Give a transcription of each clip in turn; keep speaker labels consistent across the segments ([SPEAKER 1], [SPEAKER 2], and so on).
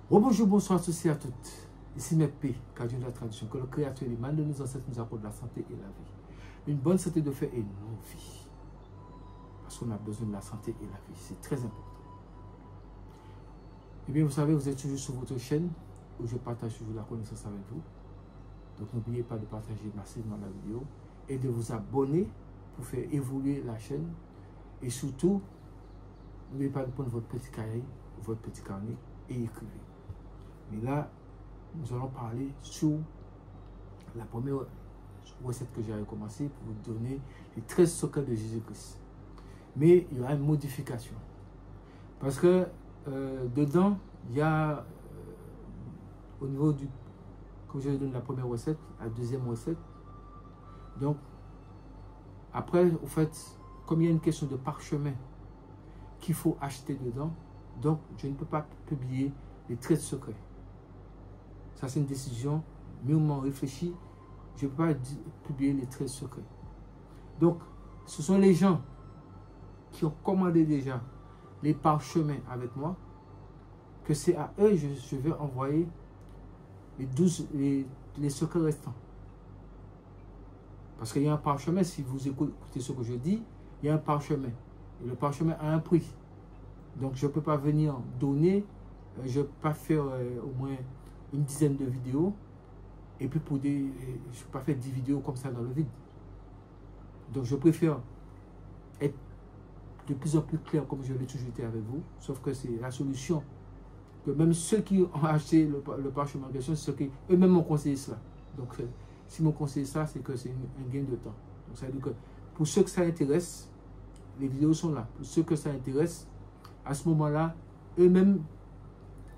[SPEAKER 1] Bonjour, bonsoir à tous et à toutes. Ici Mepé, gardien de la tradition, que le Créateur et les de nos ancêtres nous accordent la santé et la vie. Une bonne santé de fer et non vie. Parce qu'on a besoin de la santé et la vie. C'est très important. Eh bien, vous savez, vous êtes toujours sur votre chaîne où je partage toujours la connaissance avec vous. Donc, n'oubliez pas de partager massivement la vidéo et de vous abonner pour faire évoluer la chaîne. Et surtout, n'oubliez pas de prendre votre petit cahier, votre petit carnet et écrivez. Mais là, nous allons parler sur la première recette que j'ai commencé pour vous donner les 13 secrets de Jésus-Christ. Mais il y aura une modification. Parce que dedans, il y a au niveau du, comme je vous donne la première recette, la deuxième recette. Donc, après, au fait, comme il y a une question de parchemin qu'il faut acheter dedans, donc je ne peux pas publier les 13 secrets. Ça, c'est une décision mûrement réfléchie. Je ne peux pas publier les 13 secrets. Donc, ce sont les gens qui ont commandé déjà les parchemins avec moi, que c'est à eux que je vais envoyer les secrets restants. Parce qu'il y a un parchemin, si vous écoutez ce que je dis, il y a un parchemin. Et le parchemin a un prix. Donc, je ne peux pas venir donner, je ne peux pas faire au moins une dizaine de vidéos. Et puis, je ne peux pas faire 10 vidéos comme ça dans le vide. Donc, je préfère être de plus en plus clair comme je l'ai toujours été avec vous. Sauf que c'est la solution. Que même ceux qui ont acheté le parchemin en question, c'est ceux qui eux-mêmes m'ont conseillé cela. Donc, si m'ont conseillé ça, c'est que c'est un gain de temps. Donc, ça veut dire que pour ceux que ça intéresse, les vidéos sont là. Pour ceux que ça intéresse, à ce moment-là, eux-mêmes,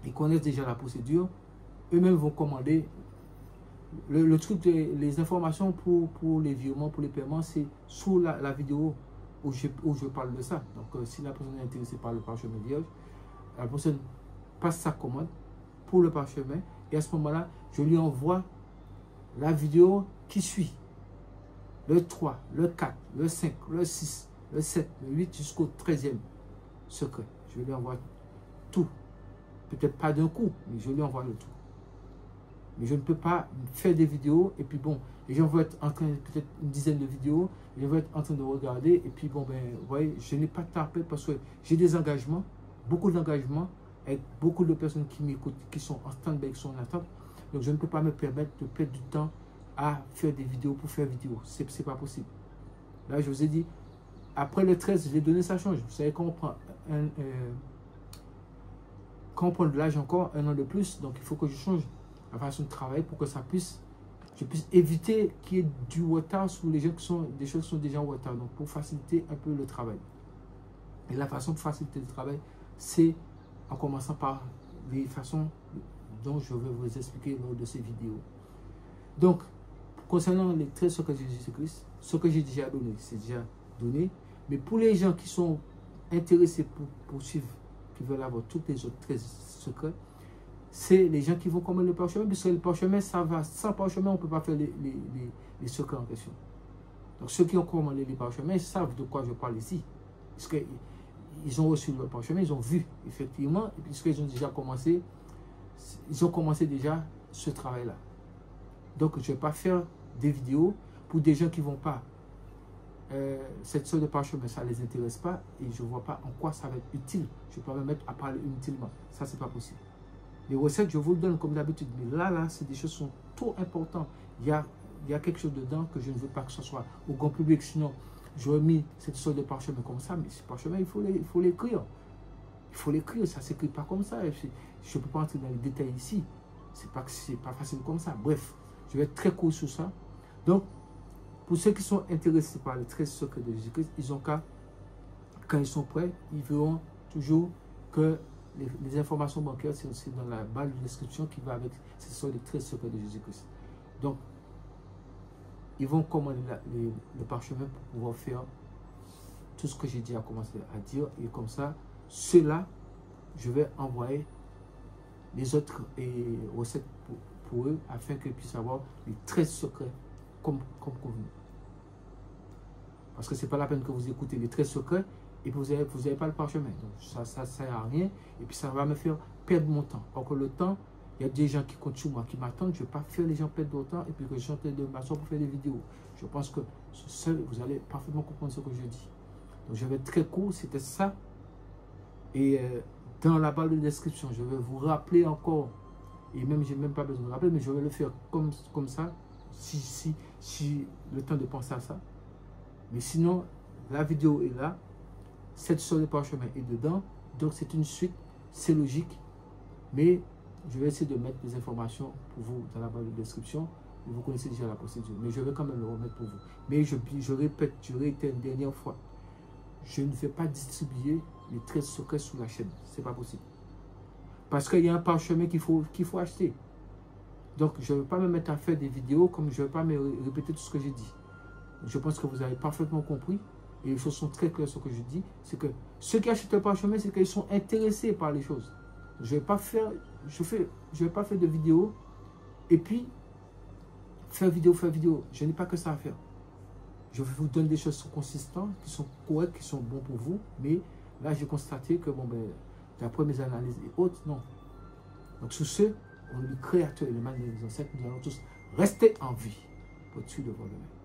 [SPEAKER 1] ils connaissent déjà la procédure. Eux-mêmes vont commander. Le truc, les informations pour les virements, pour les paiements, c'est sous la vidéo où je parle de ça. Donc, si la personne est intéressée par le parchemin vierge, la personne passe sa commande pour le parchemin. Et à ce moment-là, je lui envoie la vidéo qui suit. Le 3, le 4, le 5, le 6, le 7, le 8 jusqu'au 13e secret. Je lui envoie tout. Peut-être pas d'un coup, mais je lui envoie le tout. Mais je ne peux pas faire des vidéos et puis bon, les gens vont être en train, peut-être une dizaine de vidéos, les gens vont être en train de regarder et puis bon, ben, vous voyez, je n'ai pas de temps parce que j'ai des engagements, beaucoup d'engagements avec beaucoup de personnes qui m'écoutent, qui sont en stand-by, qui sont en attente. Donc je ne peux pas me permettre de perdre du temps à faire des vidéos pour faire vidéo. C'est pas possible. Là, je vous ai dit, après le 13, les données, ça change. Vous savez, quand on prend de l'âge encore, un an de plus, donc il faut que je change la façon de travailler pour que je puisse éviter qu'il y ait du retard sur les gens qui sont, des choses qui sont déjà en retard. Donc pour faciliter un peu le travail. Et la façon de faciliter le travail, c'est en commençant par les façons dont je vais vous expliquer lors de ces vidéos. Donc, concernant les 13 secrets de Jésus-Christ, ce que j'ai déjà donné, c'est déjà donné. Mais pour les gens qui sont intéressés pour suivre, qui veulent avoir tous les autres 13 secrets, c'est les gens qui vont commander le parchemin, puisque le parchemin, ça va. Sans parchemin, on ne peut pas faire les secrets en question. Donc, ceux qui ont commandé les parchemins, ils savent de quoi je parle ici. Parce qu'ils ont reçu le parchemin, ils ont vu, effectivement, et puisqu'ils ont déjà commencé, déjà ce travail-là. Donc, je ne vais pas faire des vidéos pour des gens qui ne vont pas. Cette sorte de parchemin, ça ne les intéresse pas et je ne vois pas en quoi ça va être utile. Je ne peux pas me mettre à parler inutilement. Ça, ce n'est pas possible. Les recettes, je vous le donne comme d'habitude. Mais là, c'est des choses qui sont trop importantes. Il y a quelque chose dedans que je ne veux pas que ce soit au grand public. Sinon, j'aurais mis cette sorte de parchemin comme ça. Mais ce parchemin, il faut l'écrire. Il faut l'écrire. Ça ne s'écrit pas comme ça. Je ne peux pas entrer dans les détails ici. Ce n'est pas facile comme ça. Bref, je vais être très court sur ça. Donc, pour ceux qui sont intéressés par les 13 secrets de Jésus-Christ, ils ont qu'à, quand ils sont prêts, ils verront toujours que les informations bancaires, c'est dans la barre de description qui va avec ces sont les 13 secrets de Jésus-Christ. Donc, ils vont commander le parchemin pour pouvoir faire tout ce que j'ai déjà commencé à dire. Et comme ça, ceux-là, je vais envoyer les autres recettes pour eux afin qu'ils puissent avoir les 13 secrets comme convenu. Parce que ce n'est pas la peine que vous écoutez les 13 secrets et puis vous avez pas le parchemin. Donc ça sert à rien, et puis ça va me faire perdre mon temps. Or que le temps, il y a des gens qui comptent sur moi, qui m'attendent, je ne vais pas faire les gens perdre leur temps, et puis que je suis en train de m'asseoir pour faire des vidéos. Je pense que seul, vous allez parfaitement comprendre ce que je dis. Donc je vais être très court, c'était ça. Et dans la barre de description, je vais vous rappeler encore, et même, je n'ai même pas besoin de rappeler, mais je vais le faire comme ça, si le temps de penser à ça. Mais sinon, la vidéo est là, cette sur le parchemin est dedans, donc c'est une suite, c'est logique, mais je vais essayer de mettre des informations pour vous dans la barre de description. Vous connaissez déjà la procédure, mais je vais quand même le remettre pour vous. Mais je répète, je réitère une dernière fois, je ne vais pas distribuer les traits secrets sur la chaîne, c'est pas possible. Parce qu'il y a un parchemin qu'il faut acheter. Donc, je ne vais pas me mettre à faire des vidéos comme je ne vais pas me répéter tout ce que j'ai dit. Je pense que vous avez parfaitement compris. Et les choses sont très claires sur ce que je dis. C'est que ceux qui achètent le parchemin, c'est qu'ils sont intéressés par les choses. Je ne vais pas faire de vidéos et puis faire vidéo. Je n'ai pas que ça à faire. Je vous donne des choses consistantes, qui sont correctes, qui sont bonnes pour vous. Mais là, j'ai constaté que, bon, ben, d'après mes analyses et autres, non. Donc, sur ce, on est le créateur et le mal des ancêtres. Nous allons tous rester en vie pour être sûr de voir demain.